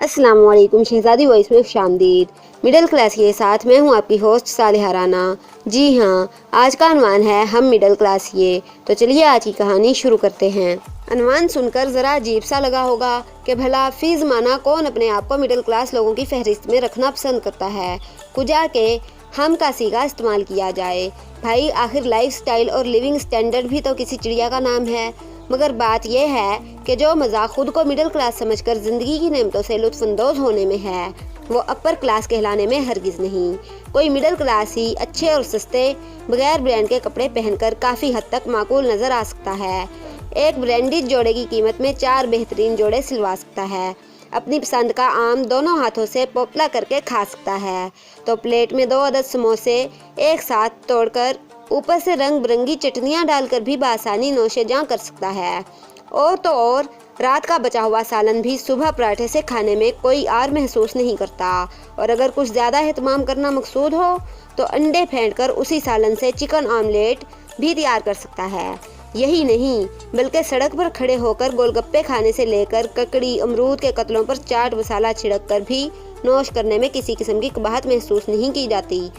अस्सलाम वालेकुम। शहजादी वॉइस में खुशामदीद। मिडिल क्लास के साथ मैं हूँ आपकी होस्ट सालिहा राना। जी हाँ, आज का अनवान है हम मिडिल क्लास ये। तो चलिए आज की कहानी शुरू करते हैं। अनवान सुनकर ज़रा अजीब सा लगा होगा कि भला फी ज़माना कौन अपने आप को मिडिल क्लास लोगों की फहरिस्त में रखना पसंद करता है। कुजा के हम का सी का इस्तेमाल किया जाए। भाई आखिर लाइफ स्टाइल और लिविंग स्टैंडर्ड भी तो किसी चिड़िया का नाम है। मगर बात यह है कि जो मज़ा खुद को मिडिल क्लास समझकर ज़िंदगी की नेमतों से लुत्फ़अंदोज़ होने में है, वो अपर क्लास कहलाने में हरगिज़ नहीं। कोई मिडिल क्लास ही अच्छे और सस्ते बगैर ब्रांड के कपड़े पहनकर काफ़ी हद तक माकूल नज़र आ सकता है। एक ब्रांडेड जोड़े की कीमत में 4 बेहतरीन जोड़े सिलवा सकता है। अपनी पसंद का आम दोनों हाथों से पोपला करके खा सकता है। तो प्लेट में 2 अदद समोसे एक साथ तोड़कर ऊपर से रंग बिरंगी चटनियाँ डालकर भी बासानी नोशेजां कर सकता है। और तो और रात का बचा हुआ सालन भी सुबह पराठे से खाने में कोई आर महसूस नहीं करता। और अगर कुछ ज़्यादा एहतमाम करना मकसूद हो तो अंडे फेंटकर उसी सालन से चिकन ऑमलेट भी तैयार कर सकता है। यही नहीं बल्कि सड़क पर खड़े होकर गोलगप्पे खाने से लेकर ककड़ी अमरूद के कतलों पर चाट मसाला छिड़क कर भी नोश करने में किसी किस्म की कबाहत महसूस नहीं की जाती।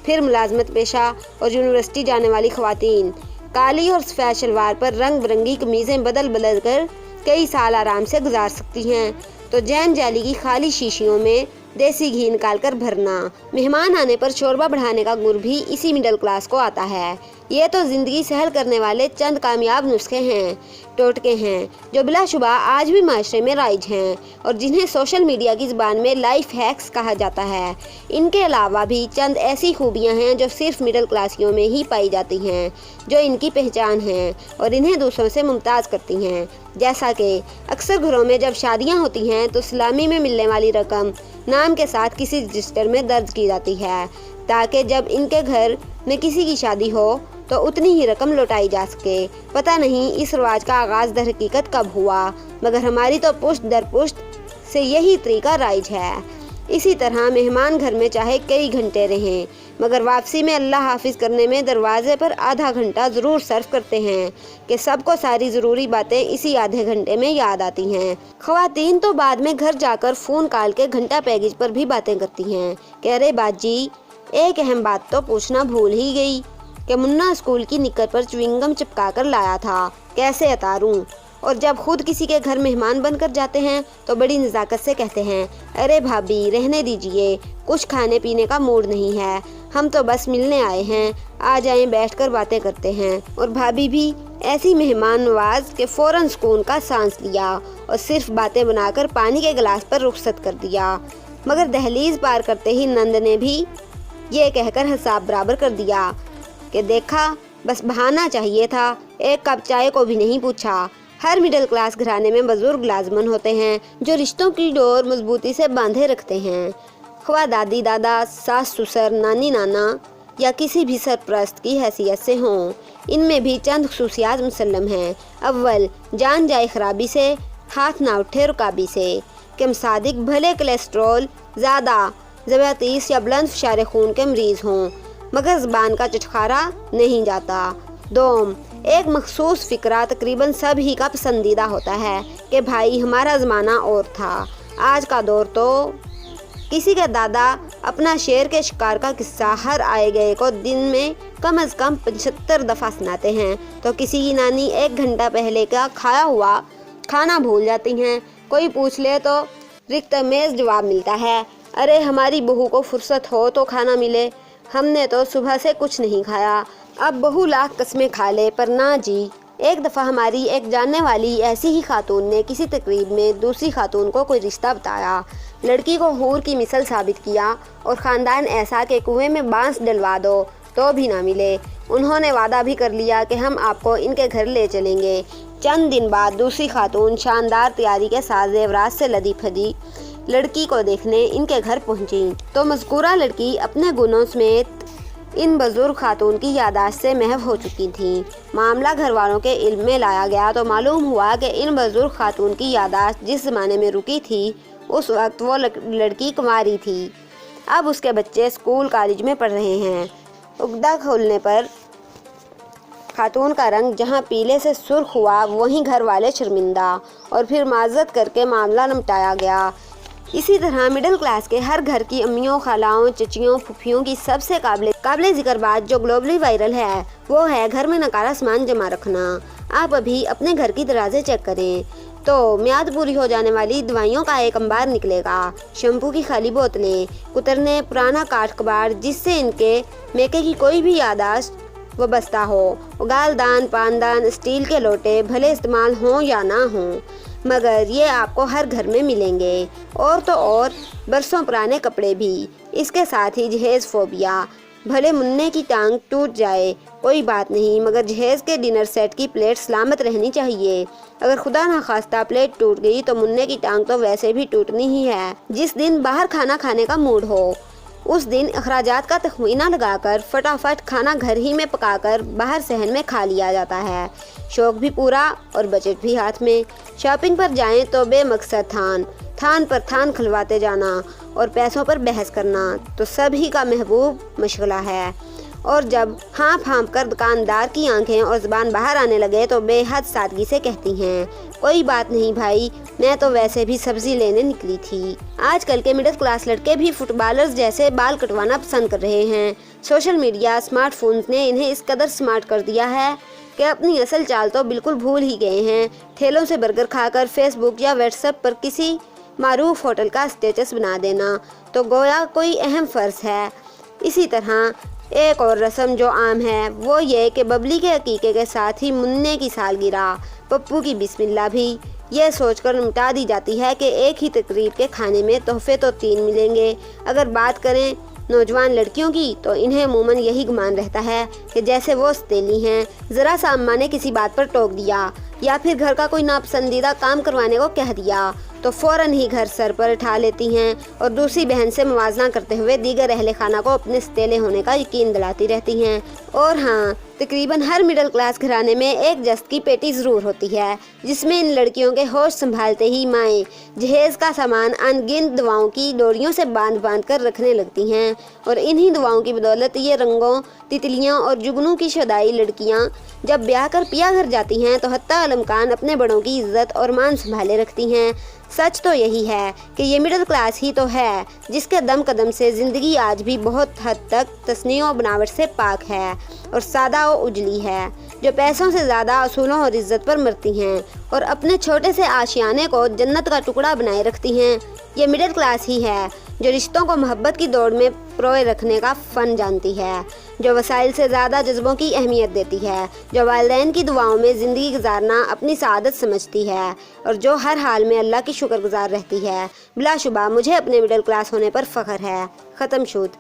फिर मुलाजमत पेशा और यूनिवर्सिटी जाने वाली ख़वातीन काली और सफ़ेद शलवार पर रंग बिरंगी कमीज़ें बदल बदल कर कई साल आराम से गुजार सकती हैं। तो जैन जाली की खाली शीशियों में देसी घी निकाल कर भरना, मेहमान आने पर शोरबा बढ़ाने का गुर भी इसी मिडिल क्लास को आता है। ये तो ज़िंदगी सहल करने वाले चंद कामयाब नुस्खे हैं, टोटके हैं, जो बिलाशुबा आज भी माशरे में राइज हैं और जिन्हें सोशल मीडिया की ज़बान में लाइफ हैक्स कहा जाता है। इनके अलावा भी चंद ऐसी खूबियां हैं जो सिर्फ मिडिल क्लासियों में ही पाई जाती हैं, जो इनकी पहचान है और इन्हें दूसरों से मुमताज़ करती हैं। जैसा कि अक्सर घरों में जब शादियां होती हैं तो सलामी में मिलने वाली रकम नाम के साथ किसी रजिस्टर में दर्ज की जाती है, ताकि जब इनके घर में किसी की शादी हो तो उतनी ही रकम लौटाई जा सके। पता नहीं इस रिवाज का आगाज़ दर हकीकत कब हुआ, मगर हमारी तो पुश्त दर पुश्त से यही तरीका राइज है। इसी तरह मेहमान घर में चाहे कई घंटे रहें, मगर वापसी में अल्लाह हाफिज करने में दरवाजे पर आधा घंटा ज़रूर सर्व करते हैं कि सबको सारी ज़रूरी बातें इसी आधे घंटे में याद आती हैं। ख़वातीन तो बाद में घर जाकर फ़ोन कॉल के घंटा पैकेज पर भी बातें करती हैं कि अरे बाजी, एक अहम बात तो पूछना भूल ही गई कि मुन्ना स्कूल की निक्कर पर च्युइंगम चिपका कर लाया था, कैसे उतारूं। और जब खुद किसी के घर मेहमान बनकर जाते हैं तो बड़ी नज़ाकत से कहते हैं, अरे भाभी रहने दीजिए, कुछ खाने पीने का मूड नहीं है, हम तो बस मिलने आए हैं, आ जाएं बैठकर बातें करते हैं। और भाभी भी ऐसी मेहमान नवाज के फ़ौरन सुकून का सांस लिया और सिर्फ बातें बनाकर पानी के गिलास पर रुखसत कर दिया। मगर दहलीज पार करते ही नंद ने भी ये कहकर हिसाब बराबर कर दिया कि देखा, बस बहाना चाहिए था, एक कप चाय को भी नहीं पूछा। हर मिडिल क्लास घराने में बुजुर्ग लाजमन होते हैं जो रिश्तों की डोर मजबूती से बांधे रखते हैं, ख्वा दादी दादा, सास ससुर, नानी नाना या किसी भी सरपरस्त की हैसियत से हों। इनमें भी चंद खुसूसियात मुसल्लम हैं। अव्वल, जान जाए खराबी से, हाथ ना उठे रुकाबी से। कि मसादिक भले कोलेस्ट्रॉल ज़्यादा, ज़बातीस या बुलंद फशार खून के मरीज़ हों, मगर ज़बान का चटखारा नहीं जाता। दोम, एक मखसूस फ़िक्रा तकरीबन सब ही का पसंदीदा होता है कि भाई हमारा ज़माना और था। आज का दौर तो किसी के दादा अपना शेर के शिकार का किस्सा हर आए गए को दिन में कम अज़ कम 75 दफ़ा सुनाते हैं, तो किसी की नानी 1 घंटा पहले का खाया हुआ खाना भूल जाती हैं। कोई पूछ ले तो रिक्त मेज़ जवाब मिलता है, अरे हमारी बहू को फुर्सत हो तो खाना मिले, हमने तो सुबह से कुछ नहीं खाया, अब बहू लाख कस्में खा ले पर ना जी। एक दफ़ा हमारी एक जानने वाली ऐसी ही खातून ने किसी तकरीब में दूसरी खातून को कोई रिश्ता बताया। लड़की को हूर की मिसल साबित किया और ख़ानदान ऐसा कि कुएं में बांस डलवा दो तो भी ना मिले। उन्होंने वादा भी कर लिया कि हम आपको इनके घर ले चलेंगे। चंद दिन बाद दूसरी खातून शानदार तैयारी के साथ ज़ेवरात से लदी फदी लड़की को देखने इनके घर पहुंची, तो मज़कूरा लड़की अपने गुनों समेत इन बुजुर्ग खातून की यादाश्त से महव हो चुकी थी। मामला घर वालों के इल्म में लाया गया तो मालूम हुआ कि इन बुजुर्ग खातून की यादाश्त जिस ज़माने में रुकी थी, उस वक्त वो लड़की कुंवारी थी। अब उसके बच्चे स्कूल कॉलेज में पढ़ रहे हैं। उगदा खोलने पर खातून का रंग जहां पीले से सुर्ख हुआ, वहीं घर वाले शर्मिंदा, और फिर माजरत करके मामला निपटाया गया। इसी तरह मिडिल क्लास के हर घर की अम्मियों, खालाओं, चचियों, फुफियों की सबसे काबिले जिक्र बात जो ग्लोबली वायरल है वो है घर में नकारा सामान जमा रखना। आप अभी अपने घर की दराजें चेक करें तो म्याद पूरी हो जाने वाली दवाइयों का एक अंबार निकलेगा, शैम्पू की खाली बोतलें, कुतरने पुराना काठ कबाड़ जिससे इनके मेके की कोई भी यादाश्त वो बसता हो, गालदान, पानदान, स्टील के लोटे भले इस्तेमाल हों या ना हों मगर ये आपको हर घर में मिलेंगे। और तो और बरसों पुराने कपड़े भी। इसके साथ ही जहेज़ फोबिया, भले मुन्ने की टांग टूट जाए कोई बात नहीं मगर जहेज़ के डिनर सेट की प्लेट सलामत रहनी चाहिए। अगर खुदा ना खास्ता प्लेट टूट गई तो मुन्ने की टांग तो वैसे भी टूटनी ही है। जिस दिन बाहर खाना खाने का मूड हो उस दिन अखराजात का तखमीना लगाकर फटाफट खाना घर ही में पकाकर बाहर सहन में खा लिया जाता है। शौक भी पूरा और बजट भी हाथ में। शॉपिंग पर जाएं तो बेमकसद थान पर थान खिलवाते जाना और पैसों पर बहस करना तो सभी का महबूब मशगला है। और जब हाँप कर दुकानदार की आंखें और ज़ुबान बाहर आने लगे तो बेहद सादगी से कहती हैं, कोई बात नहीं भाई, मैं तो वैसे भी सब्जी लेने निकली थी। आजकल के मिडिल क्लास लड़के भी फुटबॉलर्स जैसे बाल कटवाना पसंद कर रहे हैं। सोशल मीडिया, स्मार्टफोन्स ने इन्हें इस कदर स्मार्ट कर दिया है कि अपनी असल चाल तो बिल्कुल भूल ही गए हैं। ठेलों से बर्गर खाकर फेसबुक या व्हाट्सएप पर किसी मारूफ होटल का स्टेटस बना देना तो गोया कोई अहम फ़र्ज है। इसी तरह एक और रस्म जो आम है वो ये कि बबली के अकीके के साथ ही मुन्ने की सालगिरह, पप्पू की बिस्मिल्लाह भी ये सोचकर निपटा दी जाती है कि एक ही तकरीब के खाने में तोहफे तो 3 मिलेंगे। अगर बात करें नौजवान लड़कियों की तो इन्हें अमूमन यही गुमान रहता है कि जैसे वो सतेली हैं, ज़रा सा अम्मा ने किसी बात पर टोक दिया या फिर घर का कोई नापसंदीदा काम करवाने को कह दिया तो फ़ौरन ही घर सर पर उठा लेती हैं और दूसरी बहन से मुवाजना करते हुए दीगर अहले खाना को अपने सतेले होने का यकीन दिलाती रहती हैं। और हाँ, तकरीबन हर मिडिल क्लास घराने में एक जस्त की पेटी ज़रूर होती है जिसमें इन लड़कियों के होश संभालते ही माएँ जहेज़ का सामान अनगिनत दुआओं की डोरियों से बांध कर रखने लगती हैं। और इन्हीं दुआओं की बदौलत ये रंगों, तितलियों और जुगनू की शुदाई लड़कियाँ जब ब्याह कर पिया घर जाती हैं तो हत्ता अलमकान अपने बड़ों की इज्जत और मान संभाले रखती हैं। सच तो यही है कि ये मिडिल क्लास ही तो है जिसके दम कदम से ज़िंदगी आज भी बहुत हद तक तस्नीओ बनावट से पाक है और सादा और उजली है, जो पैसों से ज़्यादा असूलों और इज्जत पर मरती हैं और अपने छोटे से आशियाने को जन्नत का टुकड़ा बनाए रखती हैं। ये मिडिल क्लास ही है जो रिश्तों को मोहब्बत की दौड़ में परोए रखने का फ़न जानती है, जो वसाइल से ज़्यादा जज्बों की अहमियत देती है, जो वालिदैन की दुआओं में ज़िंदगी गुजारना अपनी सआदत समझती है और जो हर हाल में अल्लाह की शुक्रगुजार रहती है। बिलाशुबा मुझे अपने मिडिल क्लास होने पर फ़ख्र है। ख़त्म शुद।